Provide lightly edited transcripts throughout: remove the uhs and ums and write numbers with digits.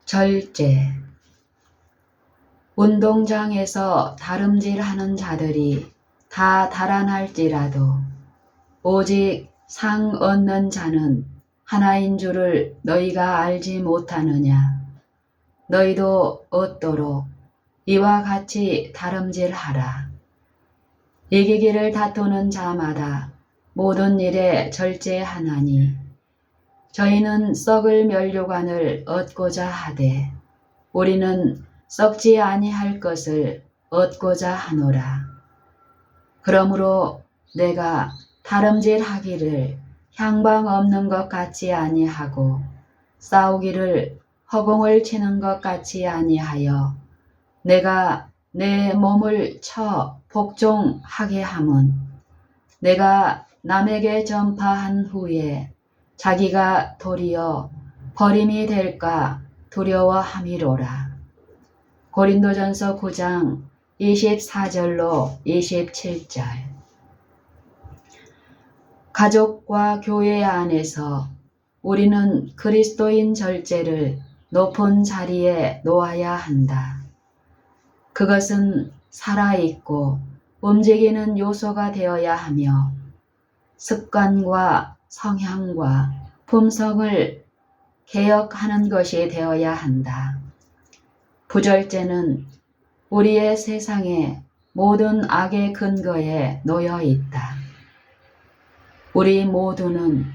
절제. 운동장에서 다름질하는 자들이 다 달아날지라도 오직 상 얻는 자는 하나인 줄을 너희가 알지 못하느냐. 너희도 얻도록 이와 같이 다름질하라. 이기기를 다투는 자마다 모든 일에 절제하나니 저희는 썩을 면류관을 얻고자 하되 우리는 썩지 아니할 것을 얻고자 하노라. 그러므로 내가 다름질하기를 향방 없는 것 같지 아니하고 싸우기를 허공을 치는 것 같이 아니하여 내가 내 몸을 쳐 복종하게 함은 내가 남에게 전파한 후에 자기가 도리어 버림이 될까 두려워함이로라. 고린도전서 9장 24절로 27절. 가족과 교회 안에서 우리는 그리스도인 절제를 높은 자리에 놓아야 한다. 그것은 살아있고 움직이는 요소가 되어야 하며 습관과 성향과 품성을 개혁하는 것이 되어야 한다. 부절제는 우리의 세상의 모든 악의 근거에 놓여 있다. 우리 모두는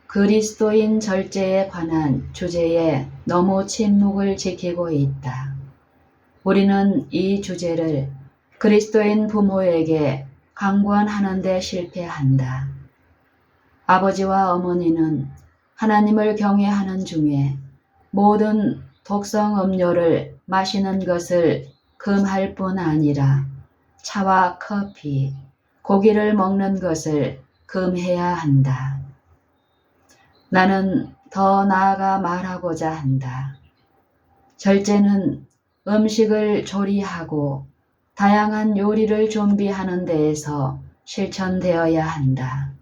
그리스도인 절제에 관한 주제에 너무 침묵을 지키고 있다. 우리는 이 주제를 그리스도인 부모에게 강권하는 데 실패한다. 아버지와 어머니는 하나님을 경외하는 중에 모든 독성 음료를 마시는 것을 금할 뿐 아니라 차와 커피, 고기를 먹는 것을 금해야 한다. 나는 더 나아가 말하고자 한다. 절제는 음식을 조리하고 다양한 요리를 준비하는 데에서 실천되어야 한다.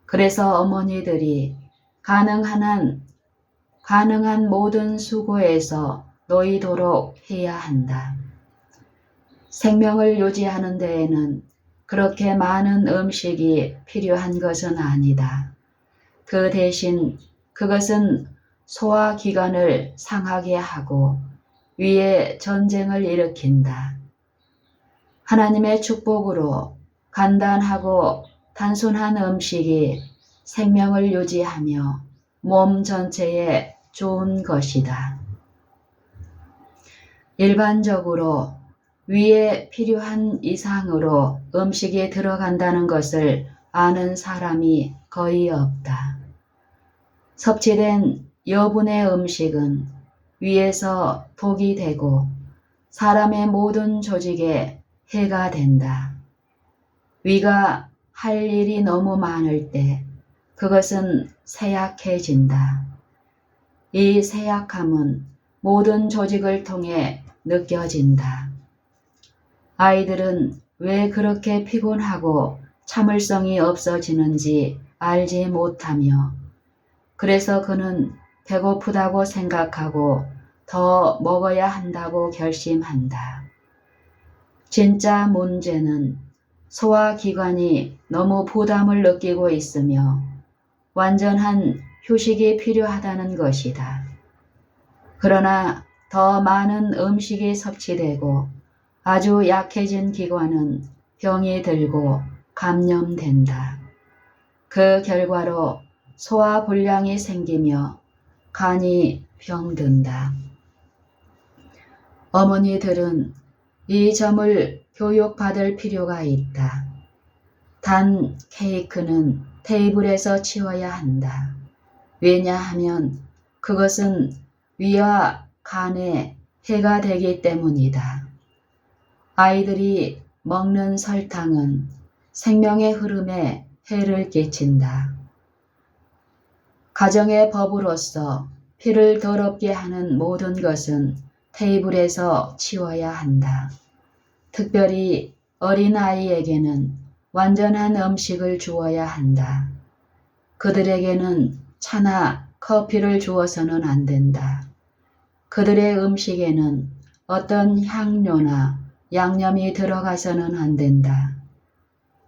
그래서 어머니들이 가능한 모든 수고에서 놓이도록 해야 한다. 생명을 유지하는 데에는 그렇게 많은 음식이 필요한 것은 아니다. 그 대신 그것은 소화기관을 상하게 하고 위에 전쟁을 일으킨다. 하나님의 축복으로 간단하고 단순한 음식이 생명을 유지하며 몸 전체에 좋은 것이다. 일반적으로 위에 필요한 이상으로 음식이 들어간다는 것을 아는 사람이 거의 없다. 섭취된 여분의 음식은 위에서 독이 되고 사람의 모든 조직에 해가 된다. 위가 할 일이 너무 많을 때 그것은 쇠약해진다. 이 쇠약함은 모든 조직을 통해 느껴진다. 아이들은 왜 그렇게 피곤하고 참을성이 없어지는지 알지 못하며 그래서 그는 배고프다고 생각하고 더 먹어야 한다고 결심한다. 진짜 문제는 소화기관이 너무 부담을 느끼고 있으며 완전한 휴식이 필요하다는 것이다. 그러나 더 많은 음식이 섭취되고 아주 약해진 기관은 병이 들고 감염된다. 그 결과로 소화불량이 생기며 간이 병든다. 어머니들은 이 점을 교육받을 필요가 있다. 단 케이크는 테이블에서 치워야 한다. 왜냐하면 그것은 위와 간에 해가 되기 때문이다. 아이들이 먹는 설탕은 생명의 흐름에 해를 끼친다. 가정의 법으로서 피를 더럽게 하는 모든 것은 테이블에서 치워야 한다. 특별히 어린아이에게는 완전한 음식을 주어야 한다. 그들에게는 차나 커피를 주어서는 안 된다. 그들의 음식에는 어떤 향료나 양념이 들어가서는 안 된다.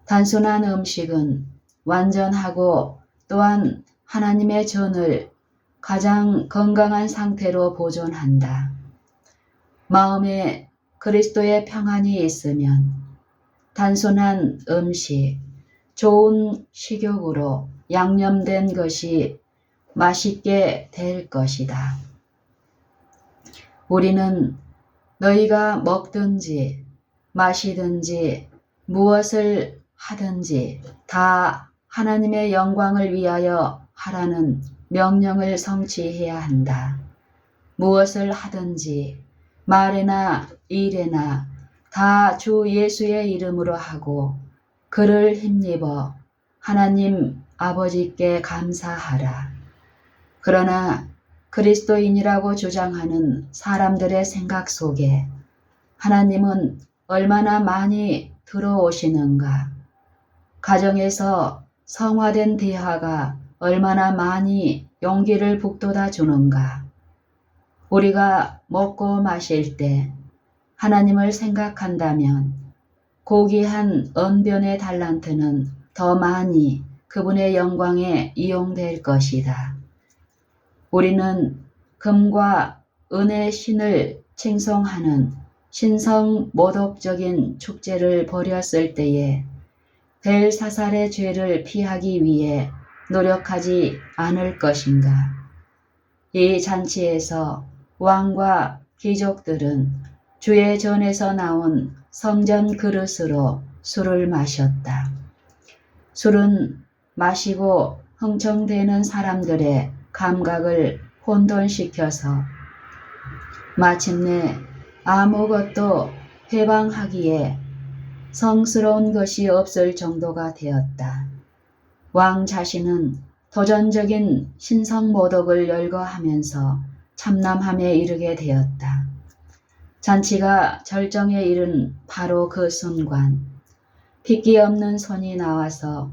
단순한 음식은 완전하고 또한 하나님의 전을 가장 건강한 상태로 보존한다. 마음에 그리스도의 평안이 있으면 단순한 음식, 좋은 식욕으로 양념된 것이 맛있게 될 것이다. 우리는 너희가 먹든지 마시든지 무엇을 하든지 다 하나님의 영광을 위하여 하라는 명령을 성취해야 한다. 무엇을 하든지 말이나 일이나 다 주 예수의 이름으로 하고 그를 힘입어 하나님 아버지께 감사하라. 그러나 그리스도인이라고 주장하는 사람들의 생각 속에 하나님은 얼마나 많이 들어오시는가? 가정에서 성화된 대화가 얼마나 많이 용기를 북돋아 주는가? 우리가 먹고 마실 때 하나님을 생각한다면 고귀한 언변의 달란트는 더 많이 그분의 영광에 이용될 것이다. 우리는 금과 은의 신을 칭송하는 신성 모독적인 축제를 벌였을 때에 벨사살의 죄를 피하기 위해 노력하지 않을 것인가? 이 잔치에서 왕과 귀족들은 주의 전에서 나온 성전 그릇으로 술을 마셨다. 술은 마시고 흥청대는 사람들의 감각을 혼돈시켜서 마침내 아무것도 해방하기에 성스러운 것이 없을 정도가 되었다. 왕 자신은 도전적인 신성모독을 열거하면서 참남함에 이르게 되었다. 잔치가 절정에 이른 바로 그 순간 핏기 없는 손이 나와서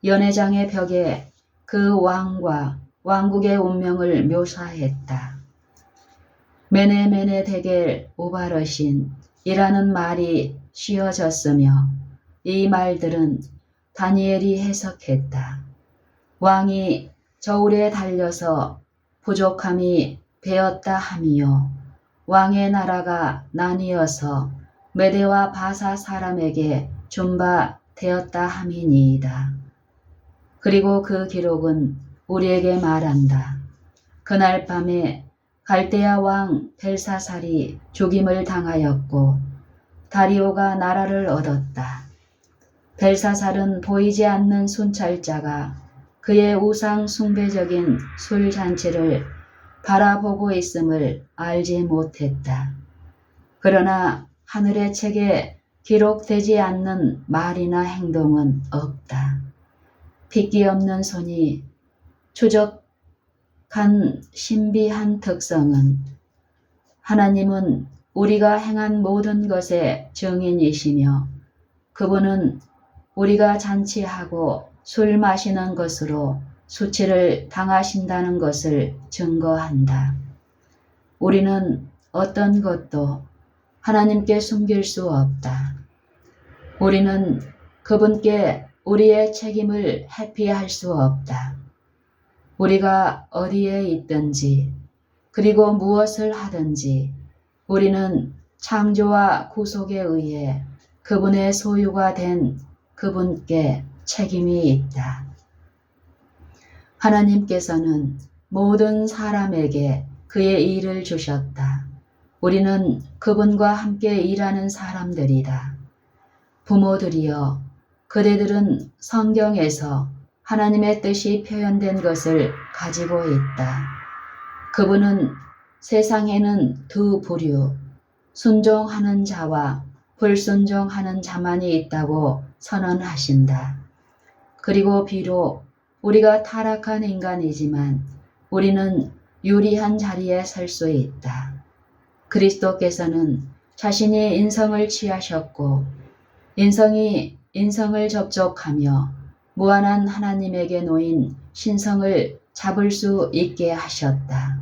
연회장의 벽에 그 왕과 왕국의 운명을 묘사했다. 메네메네 데겔 우바르신이라는 말이 씌어졌으며 이 말들은 다니엘이 해석했다. 왕이 저울에 달려서 부족함이 배었다 함이요. 왕의 나라가 나뉘어서 메대와 바사 사람에게 준 바 되었다 함이니이다. 그리고 그 기록은 우리에게 말한다. 그날 밤에 갈대아 왕 벨사살이 죽임을 당하였고 다리오가 나라를 얻었다. 벨사살은 보이지 않는 순찰자가 그의 우상 숭배적인 술잔치를 바라보고 있음을 알지 못했다. 그러나 하늘의 책에 기록되지 않는 말이나 행동은 없다. 핏기 없는 손이 추적한 신비한 특성은 하나님은 우리가 행한 모든 것의 증인이시며 그분은 우리가 잔치하고 술 마시는 것으로 수치를 당하신다는 것을 증거한다. 우리는 어떤 것도 하나님께 숨길 수 없다. 우리는 그분께 우리의 책임을 회피할 수 없다. 우리가 어디에 있든지 그리고 무엇을 하든지 우리는 창조와 구속에 의해 그분의 소유가 된 그분께 책임이 있다. 하나님께서는 모든 사람에게 그의 일을 주셨다. 우리는 그분과 함께 일하는 사람들이다. 부모들이여, 그대들은 성경에서 하나님의 뜻이 표현된 것을 가지고 있다. 그분은 세상에는 두 부류, 순종하는 자와 불순종하는 자만이 있다고 선언하신다. 그리고 비록 우리가 타락한 인간이지만 우리는 유리한 자리에 설 수 있다. 그리스도께서는 자신이 인성을 취하셨고 인성이 인성을 접촉하며 무한한 하나님에게 놓인 신성을 잡을 수 있게 하셨다.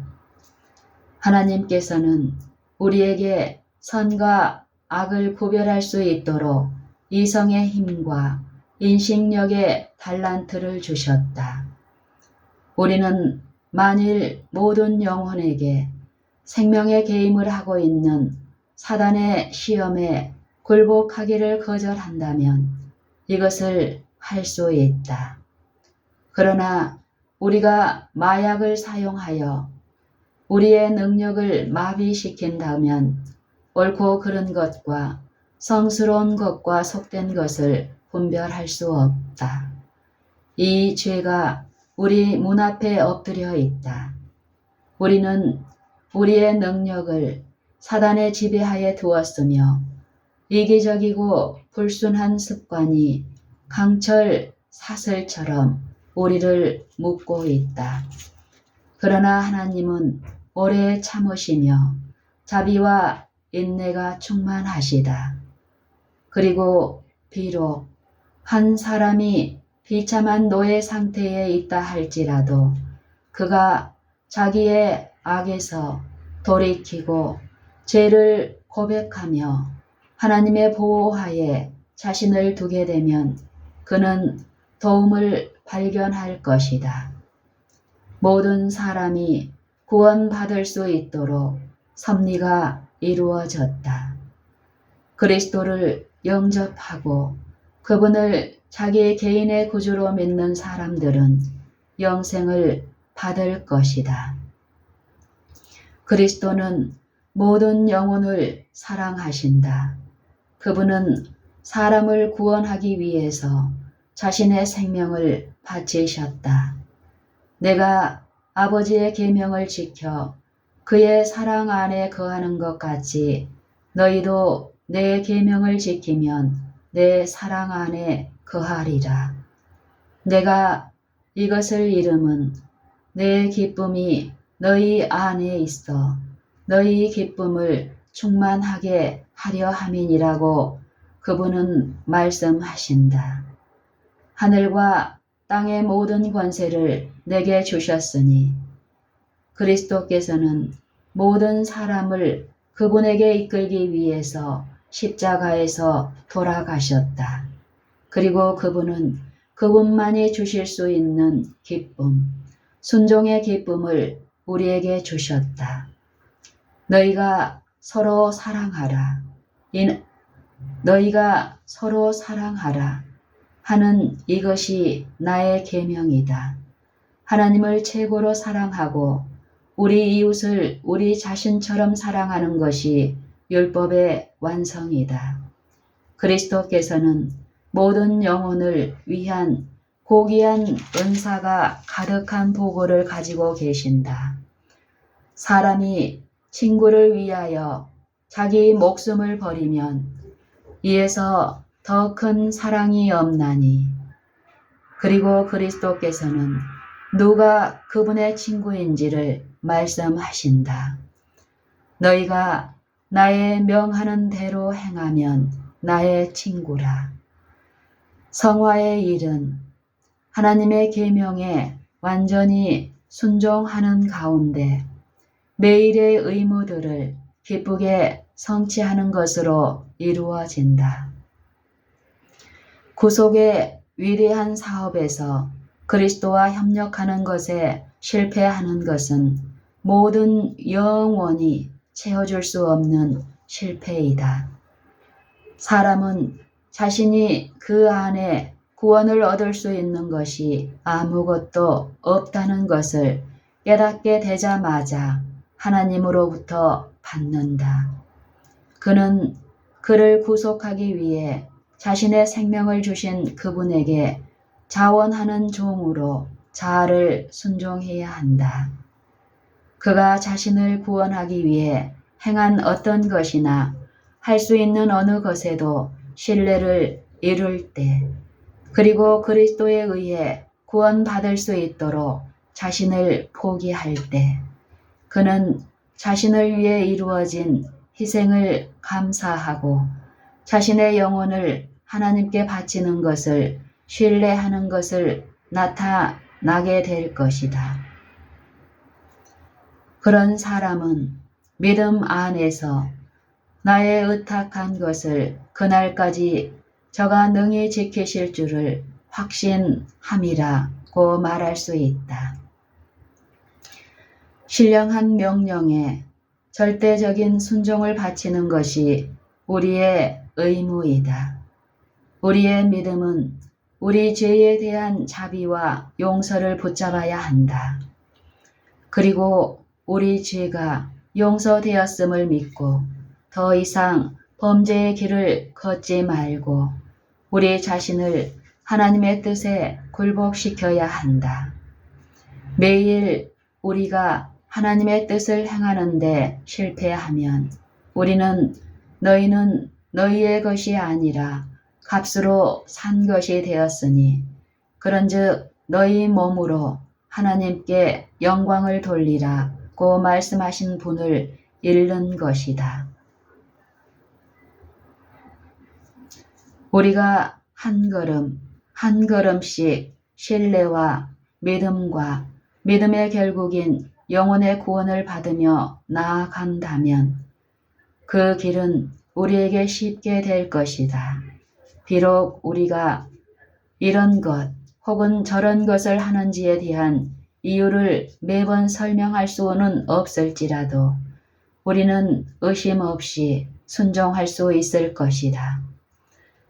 하나님께서는 우리에게 선과 악을 구별할 수 있도록 이성의 힘과 인식력의 달란트를 주셨다. 우리는 만일 모든 영혼에게 생명의 게임을 하고 있는 사단의 시험에 굴복하기를 거절한다면 이것을 할 수 있다. 그러나 우리가 마약을 사용하여 우리의 능력을 마비시킨다면 옳고 그른 것과 성스러운 것과 속된 것을 분별할 수 없다. 이 죄가 우리 문 앞에 엎드려 있다. 우리는 우리의 능력을 사단의 지배하에 두었으며 이기적이고 불순한 습관이 강철 사슬처럼 우리를 묶고 있다. 그러나 하나님은 오래 참으시며 자비와 인내가 충만하시다. 그리고 비록 한 사람이 비참한 노예 상태에 있다 할지라도 그가 자기의 악에서 돌이키고 죄를 고백하며 하나님의 보호하에 자신을 두게 되면 그는 도움을 발견할 것이다. 모든 사람이 구원받을 수 있도록 섭리가 이루어졌다. 그리스도를 영접하고 그분을 자기 개인의 구주로 믿는 사람들은 영생을 받을 것이다. 그리스도는 모든 영혼을 사랑하신다. 그분은 사람을 구원하기 위해서 자신의 생명을 바치셨다. 내가 아버지의 계명을 지켜 그의 사랑 안에 거하는 것 같이 너희도 내 계명을 지키면 내 사랑 안에 거하리라. 내가 이것을 이름은 내 기쁨이 너희 안에 있어 너희 기쁨을 충만하게 하려 함이니라고 그분은 말씀하신다. 하늘과 땅의 모든 권세를 내게 주셨으니 그리스도께서는 모든 사람을 그분에게 이끌기 위해서 십자가에서 돌아가셨다. 그리고 그분은 그분만이 주실 수 있는 기쁨, 순종의 기쁨을 우리에게 주셨다. 너희가 서로 사랑하라. 너희가 서로 사랑하라 하는 이것이 나의 계명이다. 하나님을 최고로 사랑하고 우리 이웃을 우리 자신처럼 사랑하는 것이 율법의 완성이다. 그리스도께서는 모든 영혼을 위한 고귀한 은사가 가득한 보고를 가지고 계신다. 사람이 친구를 위하여 자기 목숨을 버리면 이에서 더 큰 사랑이 없나니. 그리고 그리스도께서는 누가 그분의 친구인지를 말씀하신다. 너희가 나의 명하는 대로 행하면 나의 친구라. 성화의 일은 하나님의 계명에 완전히 순종하는 가운데 매일의 의무들을 기쁘게 성취하는 것으로 이루어진다. 구속의 위대한 사업에서 그리스도와 협력하는 것에 실패하는 것은 모든 영원히 채워줄 수 없는 실패이다. 사람은 자신이 그 안에 구원을 얻을 수 있는 것이 아무것도 없다는 것을 깨닫게 되자마자 하나님으로부터 받는다. 그는 그를 구속하기 위해 자신의 생명을 주신 그분에게 자원하는 종으로 자아를 순종해야 한다. 그가 자신을 구원하기 위해 행한 어떤 것이나 할 수 있는 어느 것에도 신뢰를 이룰 때, 그리고 그리스도에 의해 구원받을 수 있도록 자신을 포기할 때, 그는 자신을 위해 이루어진 희생을 감사하고 자신의 영혼을 하나님께 바치는 것을 신뢰하는 것을 나타나게 될 것이다. 그런 사람은 믿음 안에서 나의 의탁한 것을 그날까지 저가 능히 지키실 줄을 확신함이라고 말할 수 있다. 신령한 명령에 절대적인 순종을 바치는 것이 우리의 의무이다. 우리의 믿음은 우리 죄에 대한 자비와 용서를 붙잡아야 한다. 그리고 우리 죄가 용서되었음을 믿고 더 이상 범죄의 길을 걷지 말고 우리 자신을 하나님의 뜻에 굴복시켜야 한다. 매일 우리가 하나님의 뜻을 행하는데 실패하면 우리는 너희는 너희의 것이 아니라 값으로 산 것이 되었으니 그런즉 너희 몸으로 하나님께 영광을 돌리라고 말씀하신 분을 잃는 것이다. 우리가 한 걸음 한 걸음씩 신뢰와 믿음과 믿음의 결국인 영혼의 구원을 받으며 나아간다면 그 길은 우리에게 쉽게 될 것이다. 비록 우리가 이런 것 혹은 저런 것을 하는지에 대한 이유를 매번 설명할 수는 없을지라도 우리는 의심 없이 순종할 수 있을 것이다.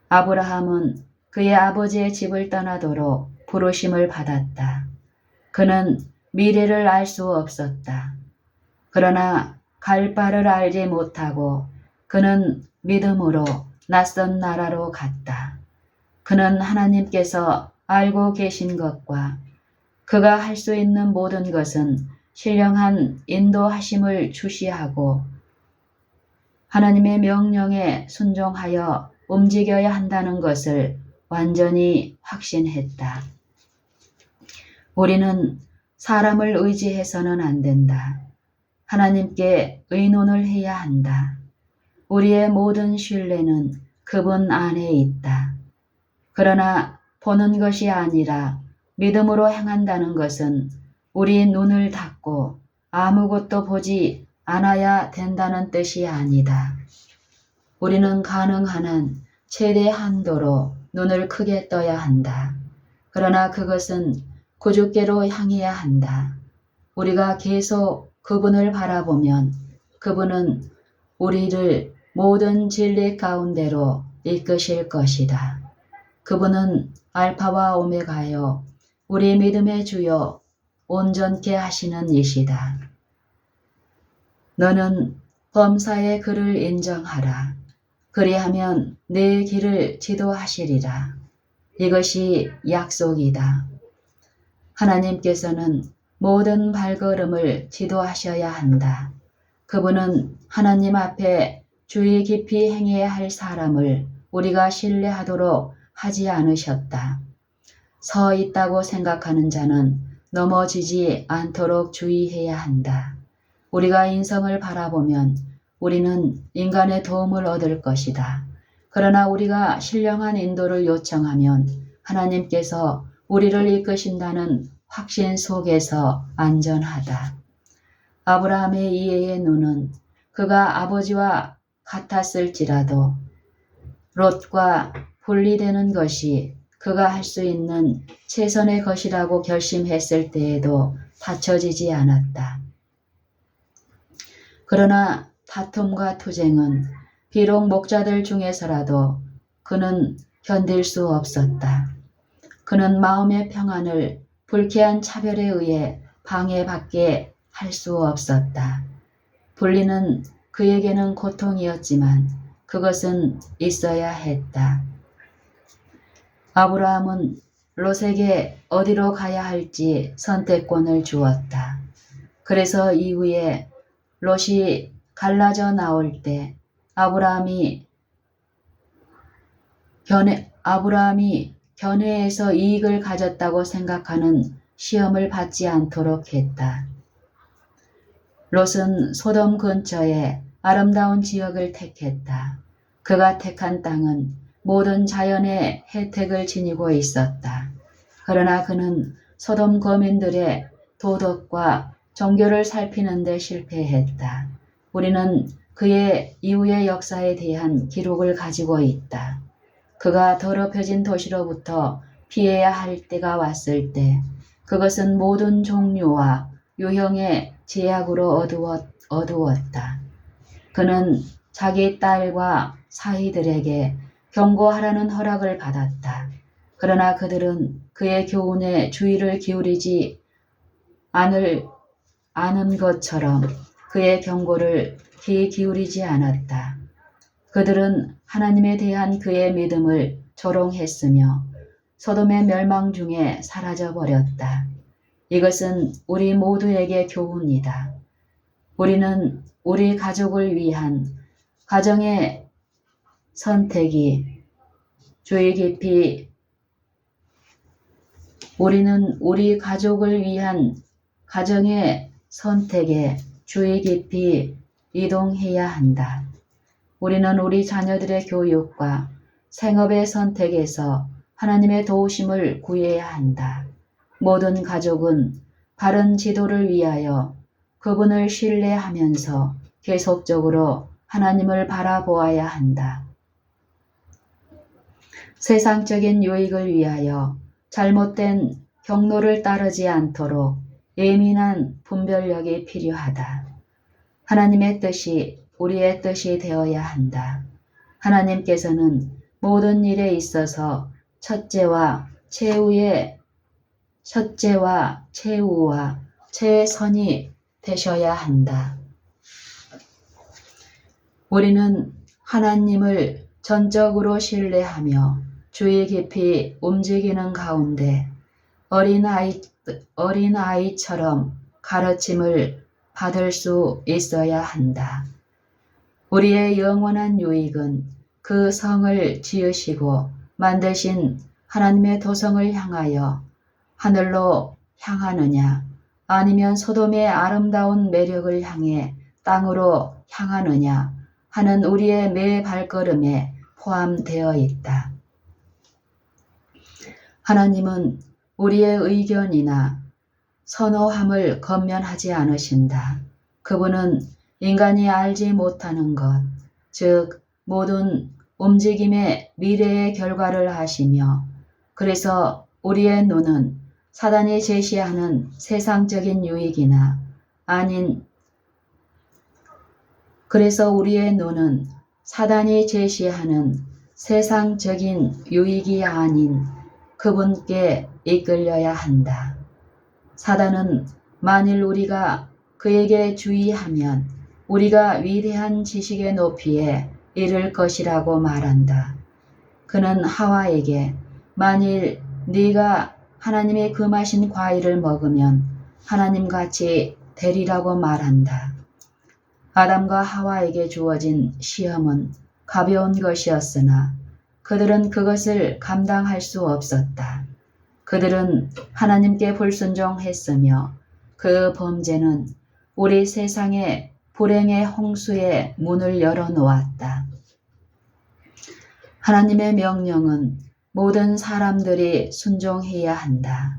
아브라함은 그의 아버지의 집을 떠나도록 부르심을 받았다. 그는 미래를 알 수 없었다. 그러나 갈 바를 알지 못하고 그는 믿음으로 낯선 나라로 갔다. 그는 하나님께서 알고 계신 것과 그가 할 수 있는 모든 것은 신령한 인도하심을 주시하고 하나님의 명령에 순종하여 움직여야 한다는 것을 완전히 확신했다. 우리는 사람을 의지해서는 안 된다. 하나님께 의논을 해야 한다. 우리의 모든 신뢰는 그분 안에 있다. 그러나 보는 것이 아니라 믿음으로 행한다는 것은 우리 눈을 닫고 아무것도 보지 않아야 된다는 뜻이 아니다. 우리는 가능한 한 최대 한도로 눈을 크게 떠야 한다. 그러나 그것은 구주께로 향해야 한다. 우리가 계속 그분을 바라보면 그분은 우리를 모든 진리 가운데로 이끄실 것이다. 그분은 알파와 오메가요 우리 믿음의 주요 온전케 하시는 이시다. 너는 범사의 그를 인정하라. 그리하면 내 길을 지도하시리라. 이것이 약속이다. 하나님께서는 모든 발걸음을 지도하셔야 한다. 그분은 하나님 앞에 주의 깊이 행해야 할 사람을 우리가 신뢰하도록 하지 않으셨다. 서 있다고 생각하는 자는 넘어지지 않도록 주의해야 한다. 우리가 인성을 바라보면 우리는 인간의 도움을 얻을 것이다. 그러나 우리가 신령한 인도를 요청하면 하나님께서 우리를 이끄신다는 확신 속에서 안전하다. 아브라함의 이해의 눈은 그가 아버지와 같았을지라도 롯과 분리되는 것이 그가 할 수 있는 최선의 것이라고 결심했을 때에도 받쳐지지 않았다. 그러나 다툼과 투쟁은 비록 목자들 중에서라도 그는 견딜 수 없었다. 그는 마음의 평안을 불쾌한 차별에 의해 방해받게 할 수 없었다. 분리는 그에게는 고통이었지만 그것은 있어야 했다. 아브라함은 롯에게 어디로 가야 할지 선택권을 주었다. 그래서 이후에 롯이 갈라져 나올 때 아브라함이 견해에서 이익을 가졌다고 생각하는 시험을 받지 않도록 했다. 롯은 소돔 근처에 아름다운 지역을 택했다. 그가 택한 땅은 모든 자연의 혜택을 지니고 있었다. 그러나 그는 소돔 거민들의 도덕과 종교를 살피는 데 실패했다. 우리는 그의 이후의 역사에 대한 기록을 가지고 있다. 그가 더럽혀진 도시로부터 피해야 할 때가 왔을 때 그것은 모든 종류와 유형의 제약으로 어두웠다. 그는 자기 딸과 사이들에게 경고하라는 허락을 받았다. 그러나 그들은 그의 교훈에 주의를 기울이지 않은 것처럼 그의 경고를 귀 기울이지 않았다. 그들은 하나님에 대한 그의 믿음을 조롱했으며 소돔의 멸망 중에 사라져 버렸다. 이것은 우리 모두에게 교훈이다. 우리는 우리 가족을 위한 가정의 선택이 주의 깊이 우리는 우리 가족을 위한 가정의 선택에 주의 깊이 이동해야 한다. 우리는 우리 자녀들의 교육과 생업의 선택에서 하나님의 도우심을 구해야 한다. 모든 가족은 바른 지도를 위하여 그분을 신뢰하면서 계속적으로 하나님을 바라보아야 한다. 세상적인 유익을 위하여 잘못된 경로를 따르지 않도록 예민한 분별력이 필요하다. 하나님의 뜻이 우리의 뜻이 되어야 한다. 하나님께서는 모든 일에 있어서 첫째와 최후와 최선이 되셔야 한다. 우리는 하나님을 전적으로 신뢰하며 주의 깊이 움직이는 가운데 어린아이처럼 가르침을 받을 수 있어야 한다. 우리의 영원한 유익은 그 성을 지으시고 만드신 하나님의 도성을 향하여 하늘로 향하느냐 아니면 소돔의 아름다운 매력을 향해 땅으로 향하느냐 하는 우리의 매 발걸음에 포함되어 있다. 하나님은 우리의 의견이나 선호함을 건면하지 않으신다. 그분은 인간이 알지 못하는 것, 즉 모든 움직임의 미래의 결과를 아시며 그래서 우리의 눈은 사단이 제시하는 세상적인 유익이나 아닌 우리의 눈은 사단이 제시하는 세상적인 유익이 아닌 그분께 이끌려야 한다. 사단은 만일 우리가 그에게 주의하면 우리가 위대한 지식의 높이에 이를 것이라고 말한다. 그는 하와에게 만일 네가 하나님의 금하신 과일을 먹으면 하나님같이 되리라고 말한다. 아담과 하와에게 주어진 시험은 가벼운 것이었으나 그들은 그것을 감당할 수 없었다. 그들은 하나님께 불순종했으며 그 범죄는 우리 세상에 불행의 홍수의 문을 열어놓았다. 하나님의 명령은 모든 사람들이 순종해야 한다.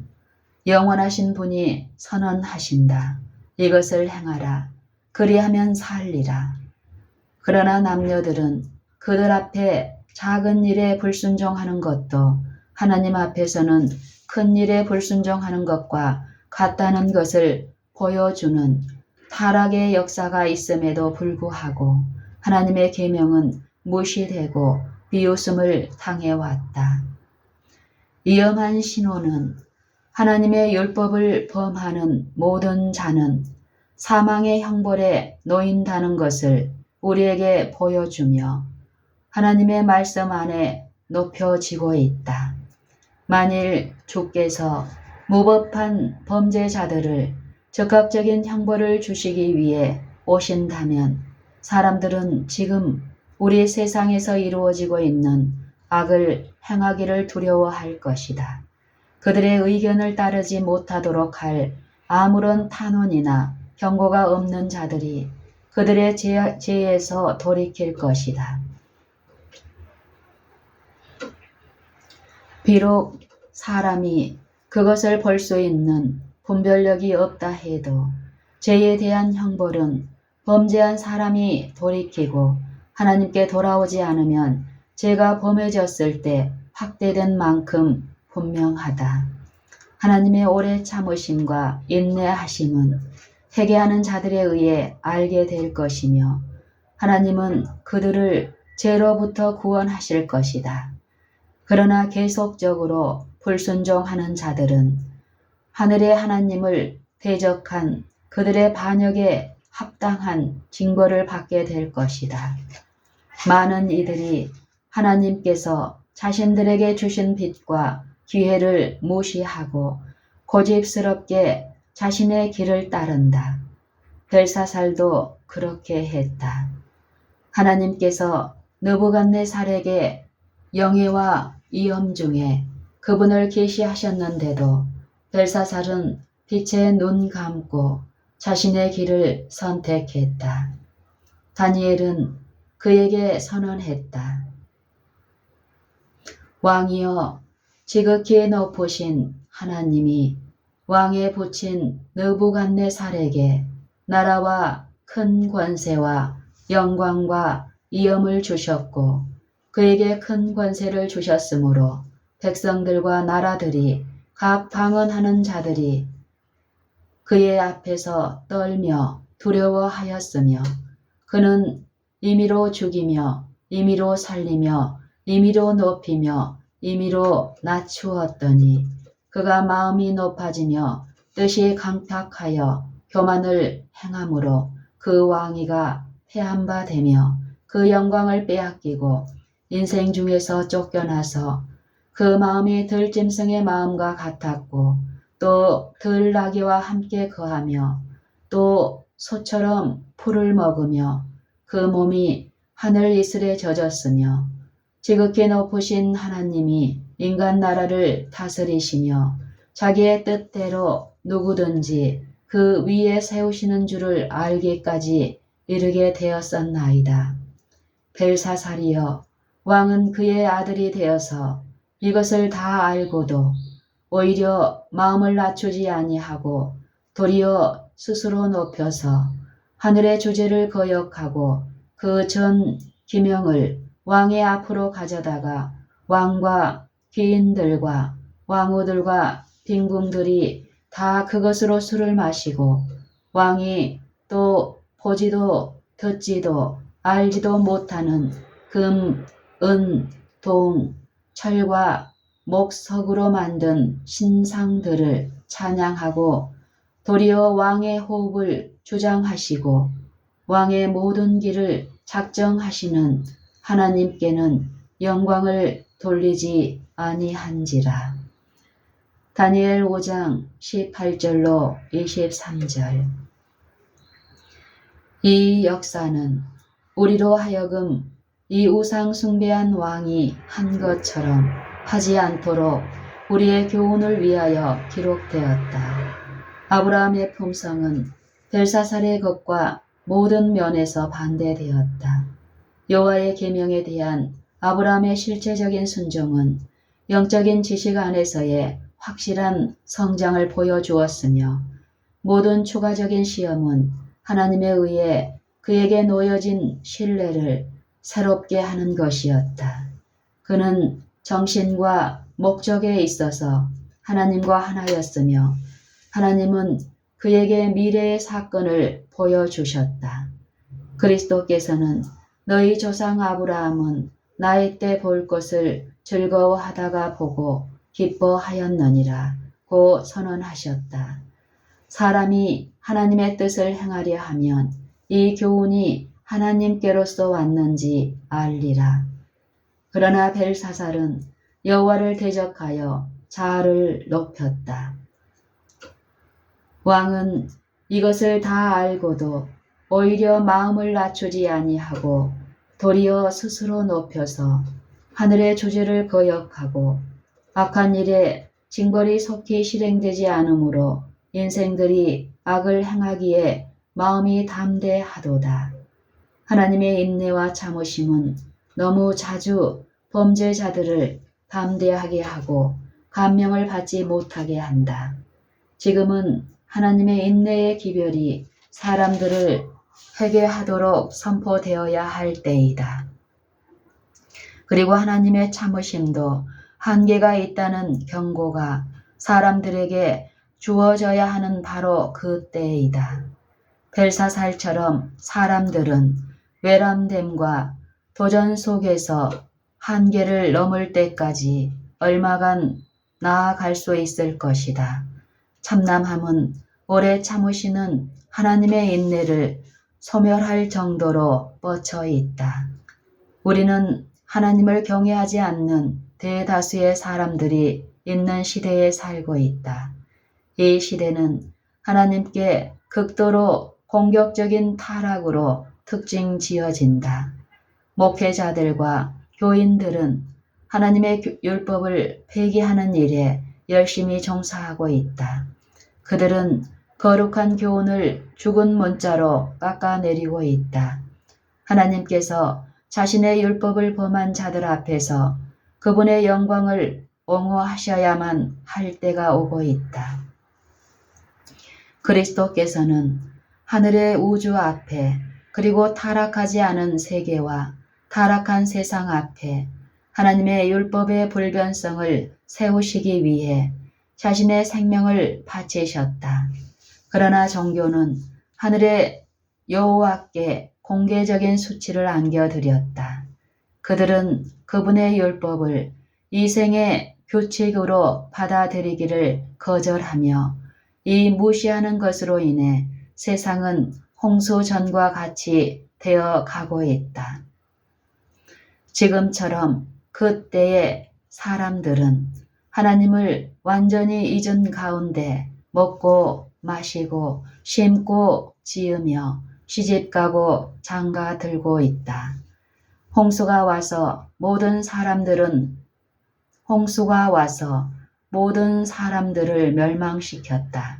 영원하신 분이 선언하신다. 이것을 행하라. 그리하면 살리라. 그러나 남녀들은 그들 앞에 작은 일에 불순종하는 것도 하나님 앞에서는 큰 일에 불순종하는 것과 같다는 것을 보여주는 타락의 역사가 있음에도 불구하고 하나님의 계명은 무시되고 비웃음을 당해왔다. 위험한 신호는 하나님의 율법을 범하는 모든 자는 사망의 형벌에 놓인다는 것을 우리에게 보여주며 하나님의 말씀 안에 높여지고 있다. 만일 주께서 무법한 범죄자들을 적극적인 형벌을 주시기 위해 오신다면 사람들은 지금 우리 세상에서 이루어지고 있는 악을 행하기를 두려워할 것이다. 그들의 의견을 따르지 못하도록 할 아무런 탄원이나 경고가 없는 자들이 그들의 죄에서 돌이킬 것이다. 비록 사람이 그것을 볼 수 있는 분별력이 없다 해도 죄에 대한 형벌은 범죄한 사람이 돌이키고 하나님께 돌아오지 않으면 죄가 범해졌을 때 확대된 만큼 분명하다. 하나님의 오래 참으심과 인내하심은 회개하는 자들에 의해 알게 될 것이며 하나님은 그들을 죄로부터 구원하실 것이다. 그러나 계속적으로 불순종하는 자들은 하늘의 하나님을 대적한 그들의 반역에 합당한 징벌을 받게 될 것이다. 많은 이들이 하나님께서 자신들에게 주신 빛과 기회를 무시하고 고집스럽게 자신의 길을 따른다. 벨사살도 그렇게 했다. 하나님께서 느부갓네살에게 영예와 위엄 중에 그분을 계시하셨는데도 벨사살은 빛에 눈 감고 자신의 길을 선택했다. 다니엘은 그에게 선언했다. 왕이여, 지극히 높으신 하나님이 왕에 붙인 느부갓네살에게 나라와 큰 권세와 영광과 위엄을 주셨고 그에게 큰 권세를 주셨으므로 백성들과 나라들이 각 방언하는 자들이 그의 앞에서 떨며 두려워하였으며 그는 임의로 죽이며 임의로 살리며 임의로 높이며 임의로 낮추었더니 그가 마음이 높아지며 뜻이 강팍하여 교만을 행함으로 그 왕위가 패한 바 되며 그 영광을 빼앗기고 인생 중에서 쫓겨나서 그 마음이 들짐승의 마음과 같았고 또 들나귀와 함께 거하며 또 소처럼 풀을 먹으며 그 몸이 하늘 이슬에 젖었으며 지극히 높으신 하나님이 인간 나라를 다스리시며 자기의 뜻대로 누구든지 그 위에 세우시는 줄을 알기까지 이르게 되었었나이다. 벨사살이여, 왕은 그의 아들이 되어서 이것을 다 알고도 오히려 마음을 낮추지 아니하고 도리어 스스로 높여서 하늘의 주제를 거역하고 그 전 기명을 왕의 앞으로 가져다가 왕과 귀인들과 왕후들과 빈궁들이 다 그것으로 술을 마시고 왕이 또 보지도 듣지도 알지도 못하는 금, 은, 동, 철과 목석으로 만든 신상들을 찬양하고 도리어 왕의 호흡을 주장하시고 왕의 모든 길을 작정하시는 하나님께는 영광을 돌리지 아니한지라. 다니엘 5장 18절로 23절. 이 역사는 우리로 하여금 이 우상 숭배한 왕이 한 것처럼 하지 않도록 우리의 교훈을 위하여 기록되었다. 아브라함의 품성은 벨사살의 것과 모든 면에서 반대되었다. 여호와의 계명에 대한 아브라함의 실제적인 순종은 영적인 지식 안에서의 확실한 성장을 보여주었으며 모든 추가적인 시험은 하나님에 의해 그에게 놓여진 신뢰를 새롭게 하는 것이었다. 그는 정신과 목적에 있어서 하나님과 하나였으며 하나님은 그에게 미래의 사건을 보여주셨다. 그리스도께서는 너희 조상 아브라함은 나이 때 볼 것을 즐거워하다가 보고 기뻐하였느니라 고 선언하셨다. 사람이 하나님의 뜻을 행하려 하면 이 교훈이 하나님께로서 왔는지 알리라. 그러나 벨사살은 여호와를 대적하여 자아를 높였다. 왕은 이것을 다 알고도 오히려 마음을 낮추지 아니하고 도리어 스스로 높여서 하늘의 주제를 거역하고 악한 일에 징벌이 속히 실행되지 않으므로 인생들이 악을 행하기에 마음이 담대하도다. 하나님의 인내와 참으심은 너무 자주 범죄자들을 담대하게 하고 감명을 받지 못하게 한다. 지금은 하나님의 인내의 기별이 사람들을 회개하도록 선포되어야 할 때이다. 그리고 하나님의 참으심도 한계가 있다는 경고가 사람들에게 주어져야 하는 바로 그 때이다. 벨사살처럼 사람들은 외람됨과 도전 속에서 한계를 넘을 때까지 얼마간 나아갈 수 있을 것이다. 참남함은 오래 참으시는 하나님의 인내를 소멸할 정도로 뻗쳐 있다. 우리는 하나님을 경외하지 않는 대다수의 사람들이 있는 시대에 살고 있다. 이 시대는 하나님께 극도로 공격적인 타락으로 특징 지어진다. 목회자들과 교인들은 하나님의 율법을 폐기하는 일에 열심히 종사하고 있다. 그들은 거룩한 교훈을 죽은 문자로 깎아내리고 있다. 하나님께서 자신의 율법을 범한 자들 앞에서 그분의 영광을 옹호하셔야만 할 때가 오고 있다. 그리스도께서는 하늘의 우주 앞에 그리고 타락하지 않은 세계와 타락한 세상 앞에 하나님의 율법의 불변성을 세우시기 위해 자신의 생명을 바치셨다. 그러나 종교는 하늘의 여호와께 공개적인 수치를 안겨드렸다. 그들은 그분의 율법을 이 생의 규칙으로 받아들이기를 거절하며 이 무시하는 것으로 인해 세상은 홍수전과 같이 되어 가고 있다. 지금처럼 그때의 사람들은 하나님을 완전히 잊은 가운데 먹고 마시고 심고 지으며 시집가고 장가 들고 있다. 홍수가 와서 모든 사람들을 멸망시켰다.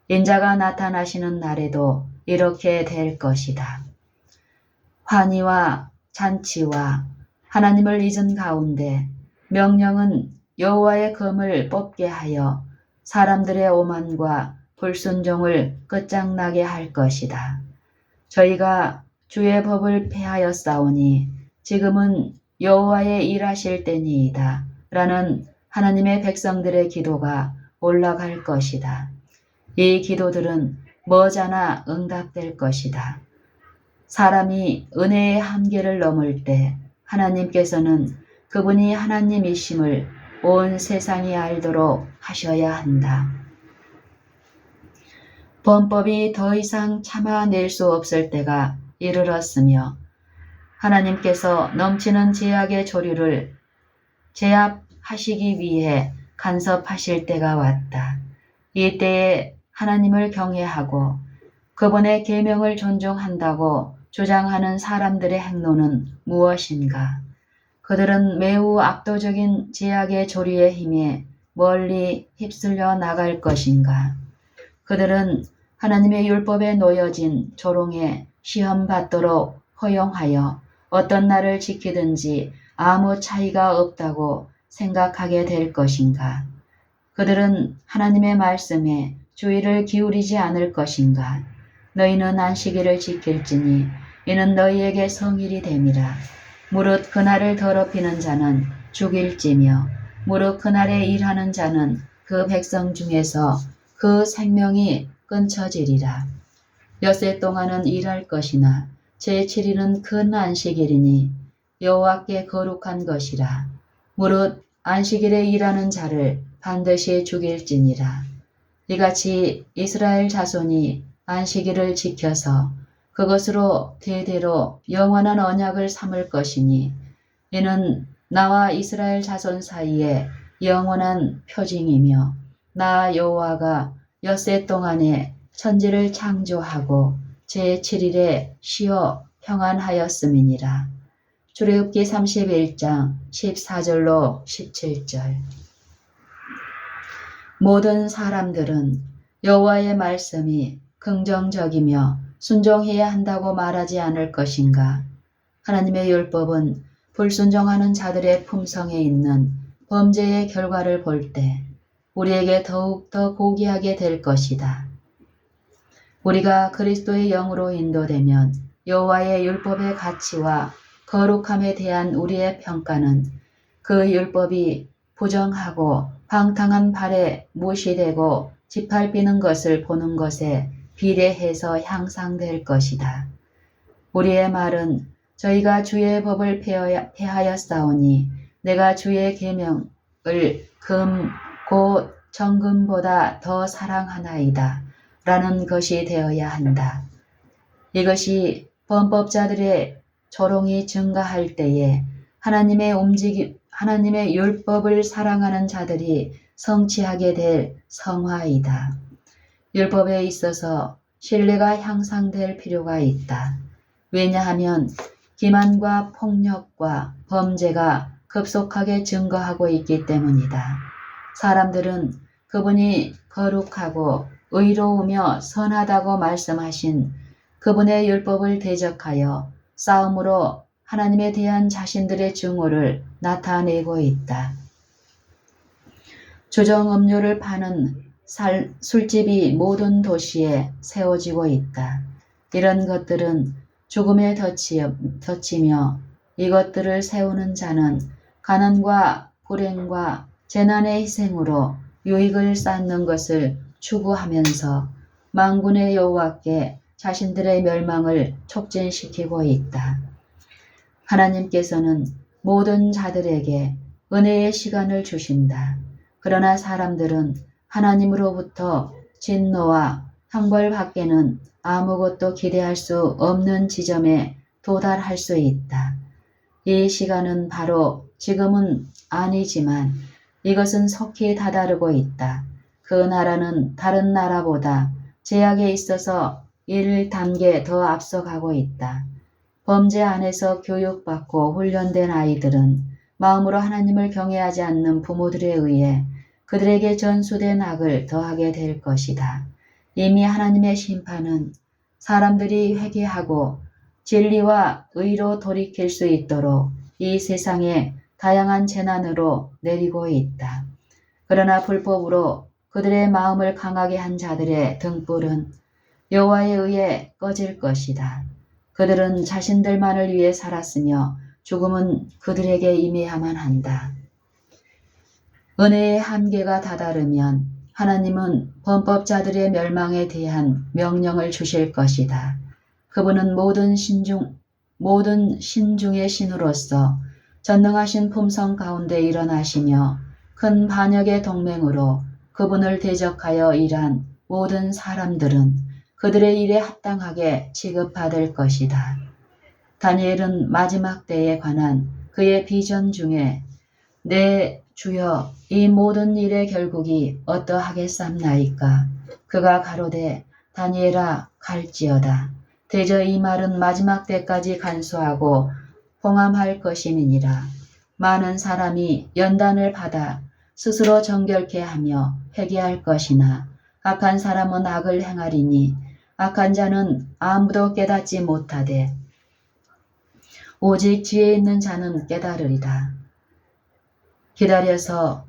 인자가 나타나시는 날에도 이렇게 될 것이다. 환희와 잔치와 하나님을 잊은 가운데 명령은 여호와의 검을 뽑게 하여 사람들의 오만과 불순종을 끝장나게 할 것이다. 저희가 주의 법을 폐하였사오니 지금은 여호와의 일하실 때니이다. 라는 하나님의 백성들의 기도가 올라갈 것이다. 이 기도들은 머지않아 응답될 것이다. 사람이 은혜의 한계를 넘을 때 하나님께서는 그분이 하나님이심을 온 세상이 알도록 하셔야 한다. 범법이 더 이상 참아낼 수 없을 때가 이르렀으며 하나님께서 넘치는 죄악의 조류를 제압하시기 위해 간섭하실 때가 왔다. 이때에 하나님을 경외하고 그분의 계명을 존중한다고 주장하는 사람들의 행로는 무엇인가? 그들은 매우 압도적인 제약의 조류의 힘에 멀리 휩쓸려 나갈 것인가? 그들은 하나님의 율법에 놓여진 조롱에 시험받도록 허용하여 어떤 날을 지키든지 아무 차이가 없다고 생각하게 될 것인가? 그들은 하나님의 말씀에 주의를 기울이지 않을 것인가? 너희는 안식일을 지킬지니 이는 너희에게 성일이 됨이라. 무릇 그날을 더럽히는 자는 죽일지며 무릇 그날에 일하는 자는 그 백성 중에서 그 생명이 끊쳐지리라. 엿새 동안은 일할 것이나 제7일은 큰 안식일이니 여호와께 거룩한 것이라. 무릇 안식일에 일하는 자를 반드시 죽일지니라. 이같이 이스라엘 자손이 안식일을 지켜서 그것으로 대대로 영원한 언약을 삼을 것이니 이는 나와 이스라엘 자손 사이에 영원한 표징이며 나 여호와가 엿새 동안에 천지를 창조하고 제7일에 쉬어 평안하였음이니라. 출애굽기 31장 14절로 17절. 모든 사람들은 여호와의 말씀이 긍정적이며 순종해야 한다고 말하지 않을 것인가? 하나님의 율법은 불순종하는 자들의 품성에 있는 범죄의 결과를 볼 때 우리에게 더욱 더 고귀하게 될 것이다. 우리가 그리스도의 영으로 인도되면 여호와의 율법의 가치와 거룩함에 대한 우리의 평가는 그 율법이 부정하고 방탕한 발에 무시되고 짓밟히는 것을 보는 것에 비례해서 향상될 것이다. 우리의 말은 저희가 주의 법을 폐하였사오니 내가 주의 계명을 곧 정금보다 더 사랑하나이다 라는 것이 되어야 한다. 이것이 범법자들의 조롱이 증가할 때에 하나님의 율법을 사랑하는 자들이 성취하게 될 성화이다. 율법에 있어서 신뢰가 향상될 필요가 있다. 왜냐하면 기만과 폭력과 범죄가 급속하게 증가하고 있기 때문이다. 사람들은 그분이 거룩하고 의로우며 선하다고 말씀하신 그분의 율법을 대적하여 싸움으로 하나님에 대한 자신들의 증오를 나타내고 있다. 주정 음료를 파는 술집이 모든 도시에 세워지고 있다. 이런 것들은 죽음에 덧치며 이것들을 세우는 자는 가난과 불행과 재난의 희생으로 유익을 쌓는 것을 추구하면서 만군의 여호와께 자신들의 멸망을 촉진시키고 있다. 하나님께서는 모든 자들에게 은혜의 시간을 주신다. 그러나 사람들은 하나님으로부터 진노와 형벌밖에는 아무것도 기대할 수 없는 지점에 도달할 수 있다. 이 시간은 바로 지금은 아니지만 이것은 속히 다다르고 있다. 그 나라는 다른 나라보다 제약에 있어서 1단계 더 앞서가고 있다. 범죄 안에서 교육받고 훈련된 아이들은 마음으로 하나님을 경외하지 않는 부모들에 의해 그들에게 전수된 악을 더하게 될 것이다. 이미 하나님의 심판은 사람들이 회개하고 진리와 의로 돌이킬 수 있도록 이 세상에 다양한 재난으로 내리고 있다. 그러나 불법으로 그들의 마음을 강하게 한 자들의 등불은 여호와에 의해 꺼질 것이다. 그들은 자신들만을 위해 살았으며 죽음은 그들에게 임해야만 한다. 은혜의 한계가 다다르면 하나님은 범법자들의 멸망에 대한 명령을 주실 것이다. 그분은 모든 신중의 신으로서 전능하신 품성 가운데 일어나시며 큰 반역의 동맹으로 그분을 대적하여 일한 모든 사람들은 그들의 일에 합당하게 취급받을 것이다. 다니엘은 마지막 때에 관한 그의 비전 중에 내 주여 이 모든 일의 결국이 어떠하겠삼나이까? 그가 가로되 다니엘아 갈지어다. 대저 이 말은 마지막 때까지 간수하고 봉함할 것임이니라. 많은 사람이 연단을 받아 스스로 정결케 하며 회개할 것이나 악한 사람은 악을 행하리니 악한 자는 아무도 깨닫지 못하되 오직 지혜 있는 자는 깨달으리다. 기다려서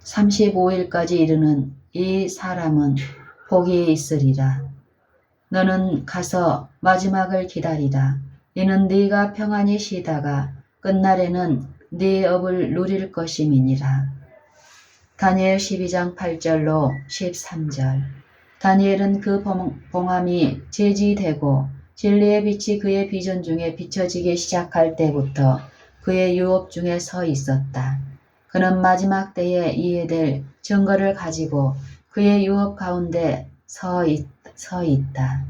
1335일까지 이르는 이 사람은 복이 있으리라. 너는 가서 마지막을 기다리라. 이는 네가 평안히 쉬다가 끝날에는 네 업을 누릴 것임이니라. 다니엘 12장 8절로 13절. 다니엘은 그 봉함이 제지되고 진리의 빛이 그의 비전 중에 비춰지기 시작할 때부터 그의 유업 중에 서 있었다. 그는 마지막 때에 이해될 증거를 가지고 그의 유업 가운데 서 있다.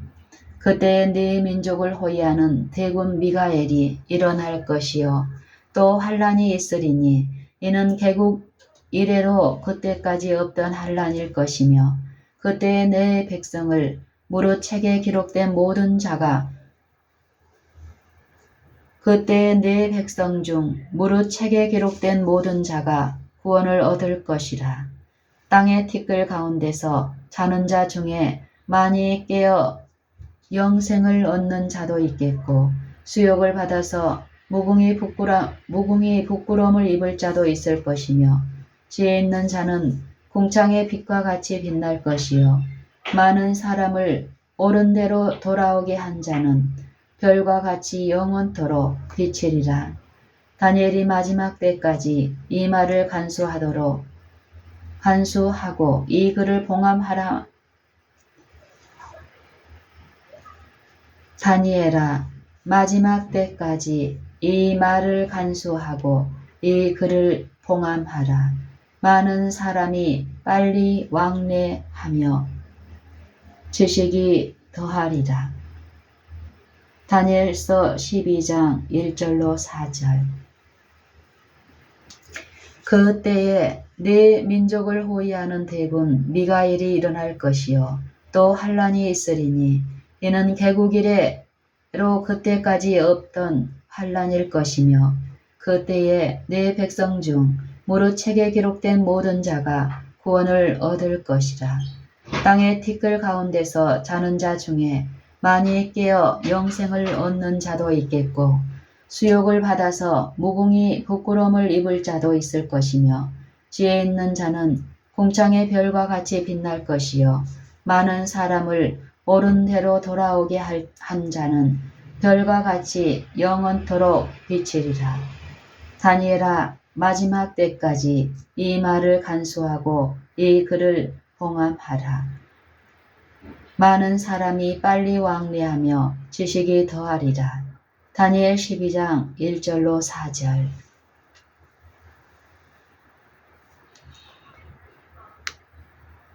그때에 네 민족을 호위하는 대군 미가엘이 일어날 것이요 또 환란이 있으리니 이는 개국 이래로 그때까지 없던 환란일 것이며 그때에 내 백성을 무릇 책에 기록된 모든 자가 그때에 내 백성 중 무릇 책에 기록된 모든 자가 구원을 얻을 것이라. 땅의 티끌 가운데서 자는 자 중에 많이 깨어 영생을 얻는 자도 있겠고 수욕을 받아서 무궁히 부끄러움을 입을 자도 있을 것이며 지혜 있는 자는 궁창의 빛과 같이 빛날 것이요 많은 사람을 옳은 대로 돌아오게 한 자는 별과 같이 영원토록 비치리라. 다니엘이 마지막 때까지 이 말을 간수하고 이 글을 봉함하라. 다니엘아, 마지막 때까지 이 말을 간수하고 이 글을 봉함하라. 많은 사람이 빨리 왕래하며 지식이 더하리라. 다니엘서 12장 1절로 4절. 그 때에 네 민족을 호위하는 대군 미가엘이 일어날 것이요 또 환란이 있으리니 이는 개국 이래로 그때까지 없던 환란일 것이며 그 때에 네 백성 중 무릇 책에 기록된 모든 자가 구원을 얻을 것이라. 땅의 티끌 가운데서 자는 자 중에 많이 깨어 영생을 얻는 자도 있겠고 수욕을 받아서 무궁히 부끄러움을 입을 자도 있을 것이며 지혜 있는 자는 궁창의 별과 같이 빛날 것이요 많은 사람을 옳은 대로 돌아오게 한 자는 별과 같이 영원토록 비치리라. 다니엘아, 마지막 때까지 이 말을 간수하고 이 글을 봉함하라. 많은 사람이 빨리 왕래하며 지식이 더하리라. 다니엘 12장 1절로 4절.